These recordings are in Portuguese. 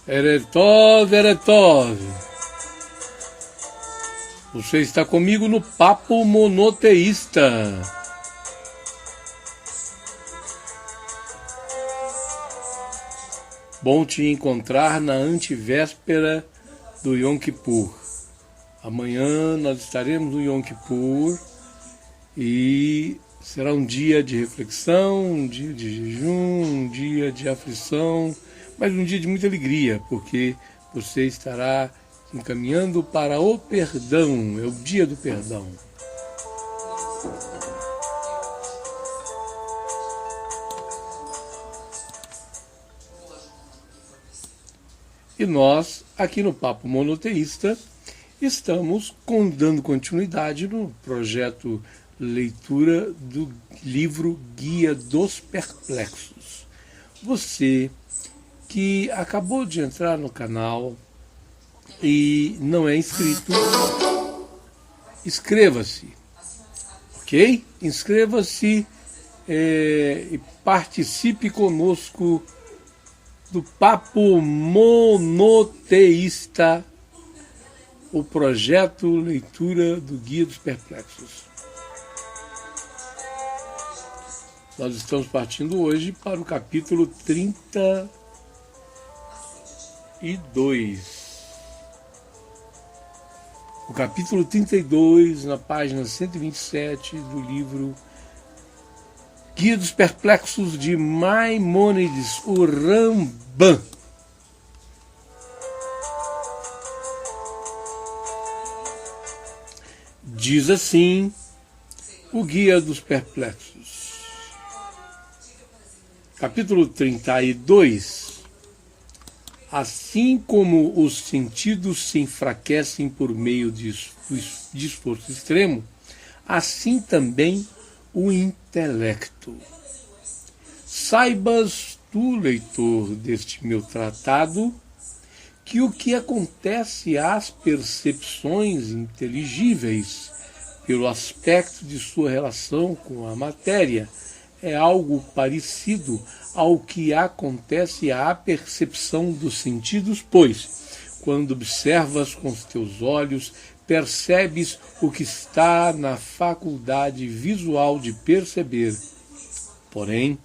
Eretov, Eretov. Você está comigo no Papo Monoteísta. Bom te encontrar na antevéspera do Yom Kippur. Amanhã nós estaremos no Yom Kippur e será um dia de reflexão, um dia de jejum, um dia de aflição, mas um dia de muita alegria, porque você estará encaminhando para o perdão, é o dia do perdão. E nós, aqui no Papo Monoteísta, estamos dando continuidade no projeto leitura do livro Guia dos Perplexos. Você que acabou de entrar no canal e não é inscrito, inscreva-se, ok? Inscreva-se e participe conosco do Papo Monoteísta, o projeto leitura do Guia dos Perplexos. Nós estamos partindo hoje para o capítulo 32. O capítulo 32, na página 127 do livro Guia dos Perplexos de Maimônides, o Rambam. Diz assim o Guia dos Perplexos. Capítulo 32. Assim como os sentidos se enfraquecem por meio de esforço extremo, assim também o intelecto. Saibas tu, leitor deste meu tratado, que o que acontece às percepções inteligíveis pelo aspecto de sua relação com a matéria é algo parecido ao que acontece à percepção dos sentidos, pois, quando observas com os teus olhos, percebes o que está na faculdade visual de perceber. Porém,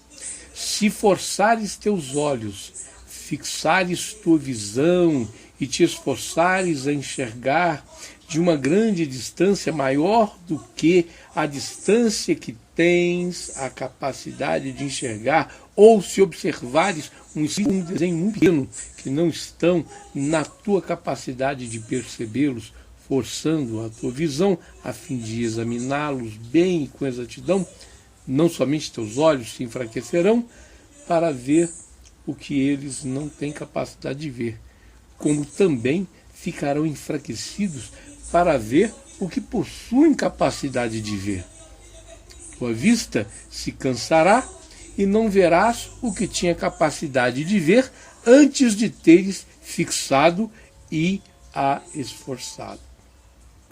se forçares teus olhos, fixares tua visão e te esforçares a enxergar de uma grande distância maior do que a distância que tens a capacidade de enxergar, ou se observares um desenho muito pequeno que não estão na tua capacidade de percebê-los, forçando a tua visão a fim de examiná-los bem e com exatidão, não somente teus olhos se enfraquecerão para ver o que eles não têm capacidade de ver, como também ficarão enfraquecidos para ver o que possuem capacidade de ver. Tua vista se cansará e não verás o que tinha capacidade de ver antes de teres fixado e a esforçado.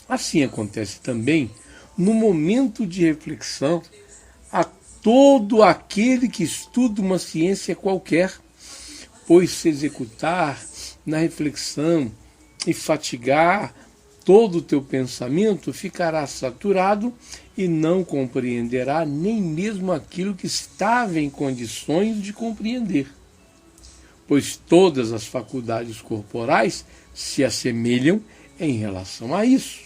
Assim acontece também no momento de reflexão a todo aquele que estuda uma ciência qualquer, pois se executar na reflexão e fatigar todo o teu pensamento, ficará saturado e não compreenderá nem mesmo aquilo que estava em condições de compreender, pois todas as faculdades corporais se assemelham em relação a isso.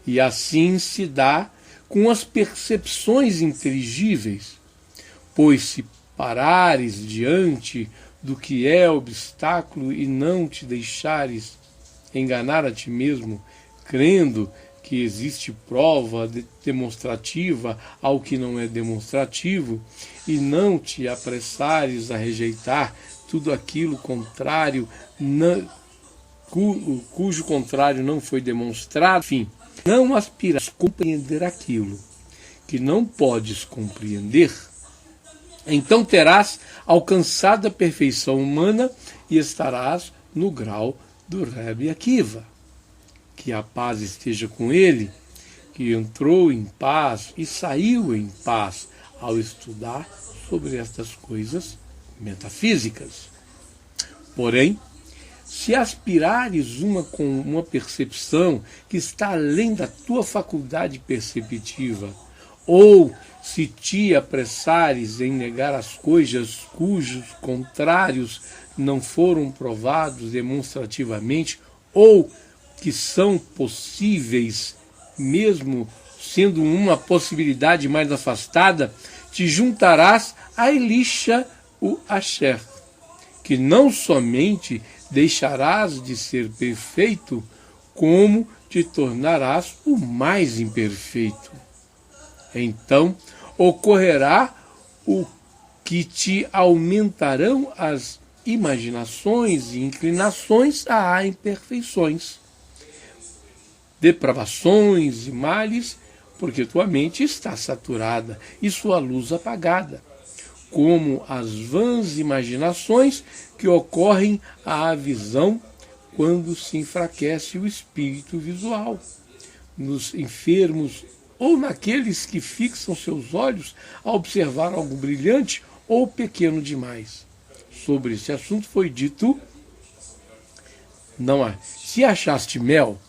E assim se dá com as percepções inteligíveis, pois se parares diante do que é obstáculo e não te deixares enganar a ti mesmo, crendo que existe prova demonstrativa ao que não é demonstrativo, e não te apressares a rejeitar tudo aquilo contrário, cujo contrário não foi demonstrado, enfim, não aspiras a compreender aquilo que não podes compreender, então terás alcançado a perfeição humana e estarás no grau do Rebbe Akiva. Que a paz esteja com ele, que entrou em paz e saiu em paz ao estudar sobre estas coisas metafísicas. Porém, se aspirares com uma percepção que está além da tua faculdade perceptiva, ou se te apressares em negar as coisas cujos contrários não foram provados demonstrativamente, ou que são possíveis, mesmo sendo uma possibilidade mais afastada, te juntarás a Elisha, o Asher, que não somente deixarás de ser perfeito, como te tornarás o mais imperfeito. Então ocorrerá o que te aumentarão as imaginações e inclinações a imperfeições, depravações e males, porque tua mente está saturada e sua luz apagada, como as vãs imaginações que ocorrem à visão quando se enfraquece o espírito visual, nos enfermos ou naqueles que fixam seus olhos a observar algo brilhante ou pequeno demais. Sobre esse assunto foi dito: não há. Se achaste mel,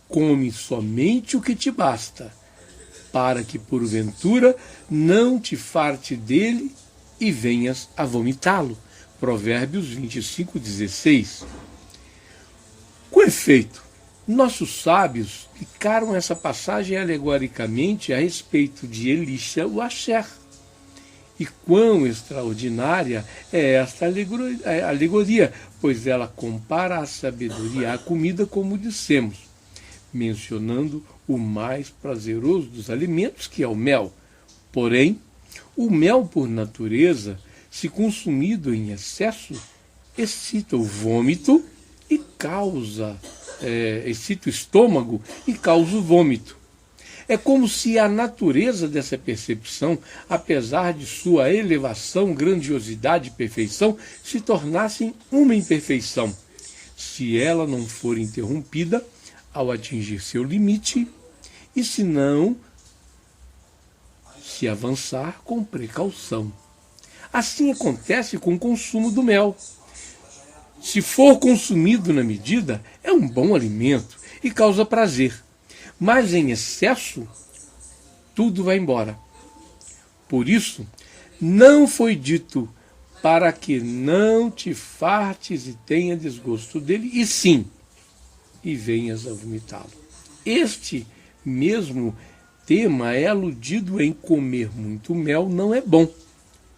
come somente o que te basta, para que porventura não te farte dele e venhas a vomitá-lo. Provérbios 25:16. Com efeito, nossos sábios explicaram essa passagem alegoricamente a respeito de Elisha, o Asher. E quão extraordinária é esta alegoria, pois ela compara a sabedoria à comida, como dissemos, mencionando o mais prazeroso dos alimentos, que é o mel. Porém, o mel, por natureza, se consumido em excesso, excita o vômito e excita o estômago e causa o vômito. É como se a natureza dessa percepção, apesar de sua elevação, grandiosidade e perfeição, se tornassem uma imperfeição, se ela não for interrompida ao atingir seu limite, e se não se avançar com precaução. Assim acontece com o consumo do mel. Se for consumido na medida, é um bom alimento e causa prazer. Mas em excesso, tudo vai embora. Por isso, não foi dito para que não te fartes e tenha desgosto dele, e sim, e venhas a vomitá-lo. Este mesmo tema é aludido em comer muito mel não é bom.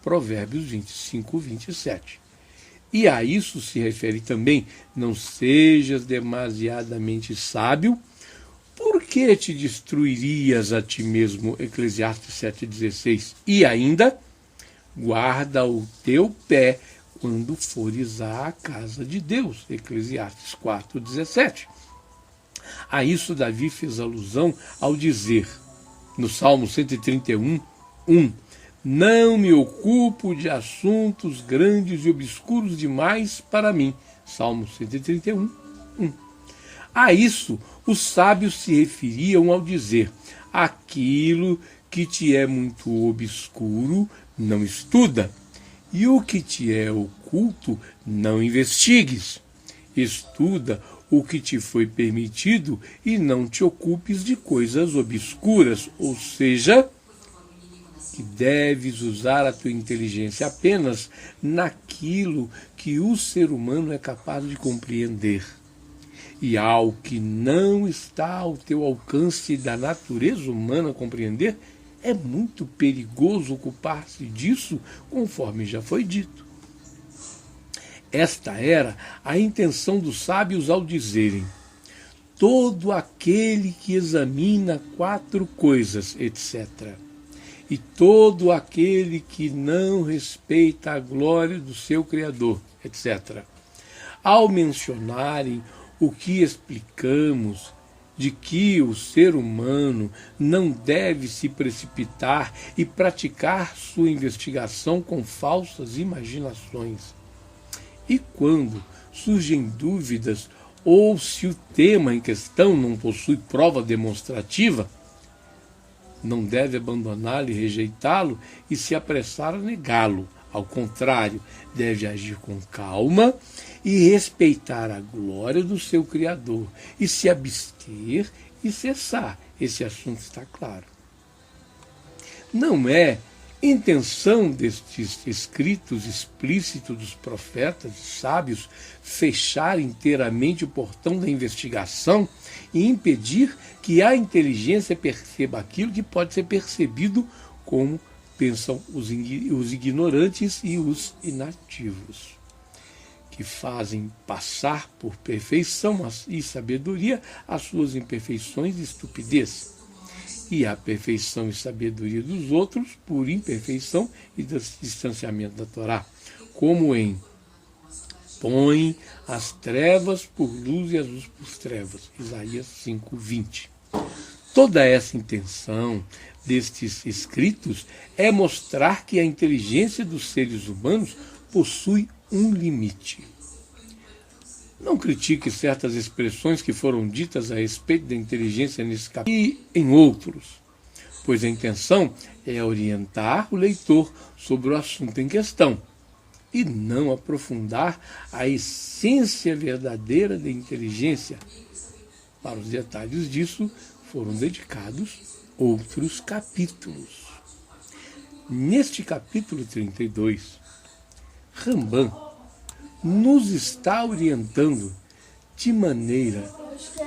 Provérbios 25:27. E a isso se refere também: não sejas demasiadamente sábio, porque te destruirias a ti mesmo. Eclesiastes 7:16. E ainda, guarda o teu pé quando fores à casa de Deus. Eclesiastes 4:17. A isso Davi fez alusão ao dizer, no Salmo 131:1, não me ocupo de assuntos grandes e obscuros demais para mim. Salmo 131:1. A isso os sábios se referiam ao dizer: aquilo que te é muito obscuro, não estuda, e o que te é oculto, não investigues. Estuda o que te foi permitido e não te ocupes de coisas obscuras, ou seja, que deves usar a tua inteligência apenas naquilo que o ser humano é capaz de compreender. E ao que não está ao teu alcance da natureza humana compreender, é muito perigoso ocupar-se disso, conforme já foi dito. Esta era a intenção dos sábios ao dizerem: todo aquele que examina 4 coisas, etc., e todo aquele que não respeita a glória do seu Criador, etc. Ao mencionarem o que explicamos de que o ser humano não deve se precipitar e praticar sua investigação com falsas imaginações. E quando surgem dúvidas ou se o tema em questão não possui prova demonstrativa, não deve abandoná-lo e rejeitá-lo e se apressar a negá-lo, Ao contrário, deve agir com calma e respeitar a glória do seu Criador, e se abster e cessar. Esse assunto está claro. Não é intenção destes escritos explícitos dos profetas e sábios fechar inteiramente o portão da investigação e impedir que a inteligência perceba aquilo que pode ser percebido como pensam os ignorantes e os inativos, que fazem passar por perfeição e sabedoria as suas imperfeições e estupidez, e a perfeição e sabedoria dos outros por imperfeição e distanciamento da Torá, como em põe as trevas por luz e as luzes por trevas, Isaías 5:20. Toda essa intenção destes escritos é mostrar que a inteligência dos seres humanos possui um limite. Não critique certas expressões que foram ditas a respeito da inteligência nesse capítulo e em outros, pois a intenção é orientar o leitor sobre o assunto em questão e não aprofundar a essência verdadeira da inteligência. Para os detalhes disso foram dedicados outros capítulos. Neste capítulo 32, Rambam nos está orientando de maneira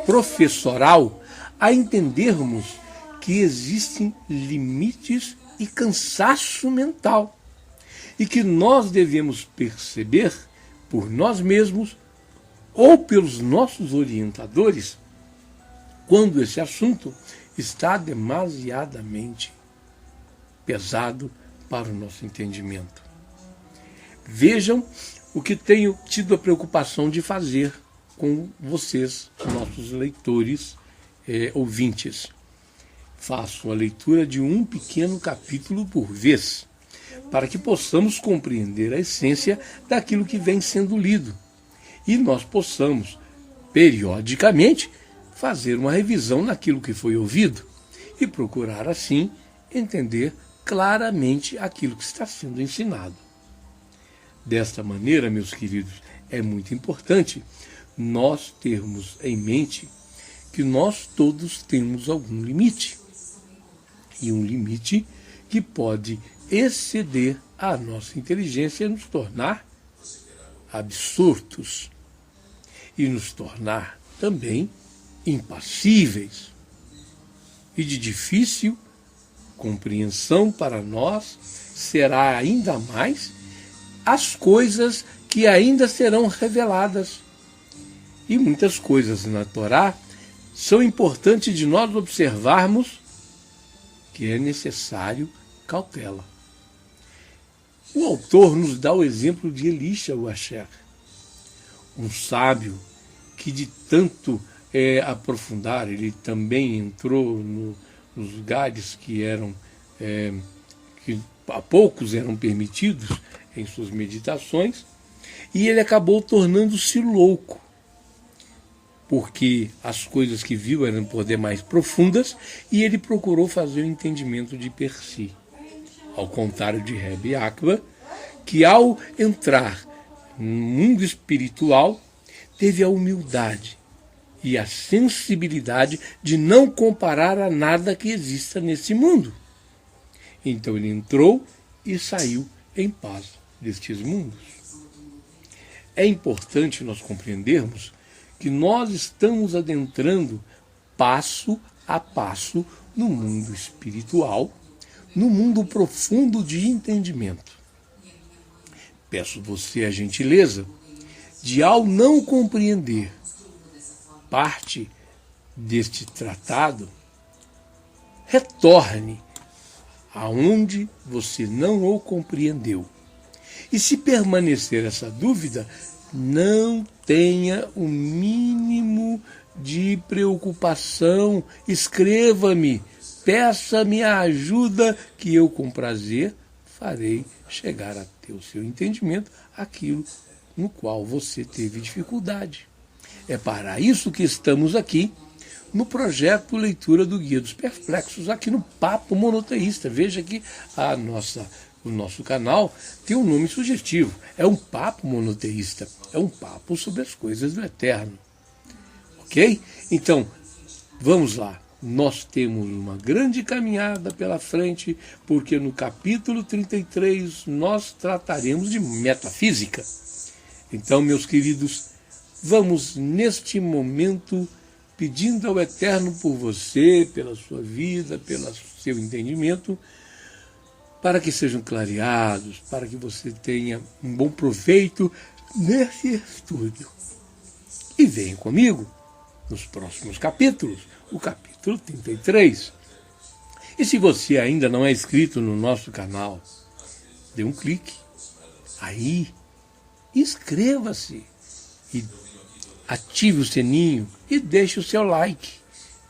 professoral a entendermos que existem limites e cansaço mental e que nós devemos perceber por nós mesmos ou pelos nossos orientadores quando esse assunto está demasiadamente pesado para o nosso entendimento. Vejam o que tenho tido a preocupação de fazer com vocês, nossos leitores, ouvintes. Faço a leitura de um pequeno capítulo por vez, para que possamos compreender a essência daquilo que vem sendo lido e nós possamos, periodicamente, fazer uma revisão naquilo que foi ouvido e procurar, assim, entender claramente aquilo que está sendo ensinado. Desta maneira, meus queridos, é muito importante nós termos em mente que nós todos temos algum limite. E um limite que pode exceder a nossa inteligência e nos tornar absurdos. E nos tornar também impassíveis e de difícil compreensão para nós será ainda mais as coisas que ainda serão reveladas. E muitas coisas na Torá são importantes de nós observarmos que é necessário cautela. O autor nos dá o exemplo de Elisha o Asher, um sábio que de tanto aprofundar, ele também entrou nos lugares que a poucos eram permitidos em suas meditações, e ele acabou tornando-se louco, porque as coisas que viu eram por demais profundas, e ele procurou fazer o entendimento de per si. Ao contrário de Rebbe Akiva, que ao entrar no mundo espiritual, teve a humildade e a sensibilidade de não comparar a nada que exista nesse mundo. Então ele entrou e saiu em paz destes mundos. É importante nós compreendermos que nós estamos adentrando passo a passo no mundo espiritual, no mundo profundo de entendimento. Peço você a gentileza de, ao não compreender parte deste tratado, retorne aonde você não o compreendeu. E se permanecer essa dúvida, não tenha o mínimo de preocupação, escreva-me, peça-me a ajuda que eu com prazer farei chegar até o seu entendimento aquilo no qual você teve dificuldade. É para isso que estamos aqui no projeto Leitura do Guia dos Perplexos, aqui no Papo Monoteísta. Veja que a nossa O nosso canal tem um nome sugestivo, é um papo monoteísta, é um papo sobre as coisas do eterno. Ok? Então, vamos lá. Nós temos uma grande caminhada pela frente, porque no capítulo 33 nós trataremos de metafísica. Então, meus queridos, vamos neste momento pedindo ao Eterno por você, pela sua vida, pelo seu entendimento, para que sejam clareados, para que você tenha um bom proveito nesse estudo. E venha comigo nos próximos capítulos, o capítulo 33. E se você ainda não é inscrito no nosso canal, dê um clique aí, inscreva-se e ative o sininho e deixe o seu like.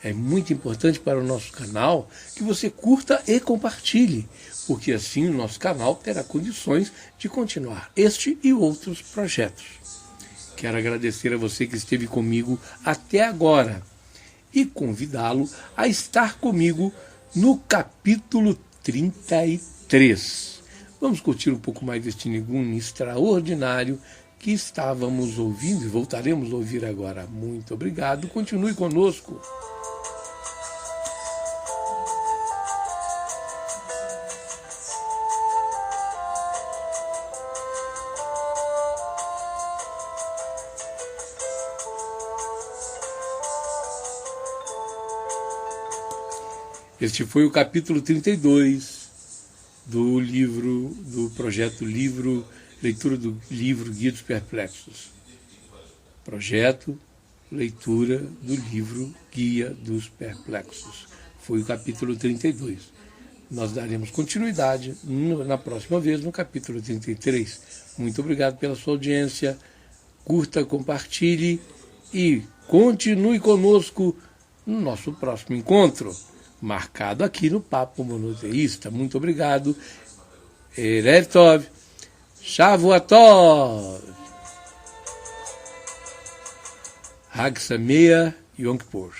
É muito importante para o nosso canal que você curta e compartilhe, porque assim o nosso canal terá condições de continuar este e outros projetos. Quero agradecer a você que esteve comigo até agora e convidá-lo a estar comigo no capítulo 33. Vamos curtir um pouco mais deste Niggun extraordinário que estávamos ouvindo e voltaremos a ouvir agora. Muito obrigado, continue conosco. Este foi o capítulo 32 do projeto Leitura do Livro Guia dos Perplexos. Projeto Leitura do Livro Guia dos Perplexos. Foi o capítulo 32. Nós daremos continuidade na próxima vez, no capítulo 33. Muito obrigado pela sua audiência. Curta, compartilhe e continue conosco no nosso próximo encontro, marcado aqui no Papo Monoteísta. Muito obrigado. Erev Tov, Shavuot Tov, Hag Sameach, Yom Kippur.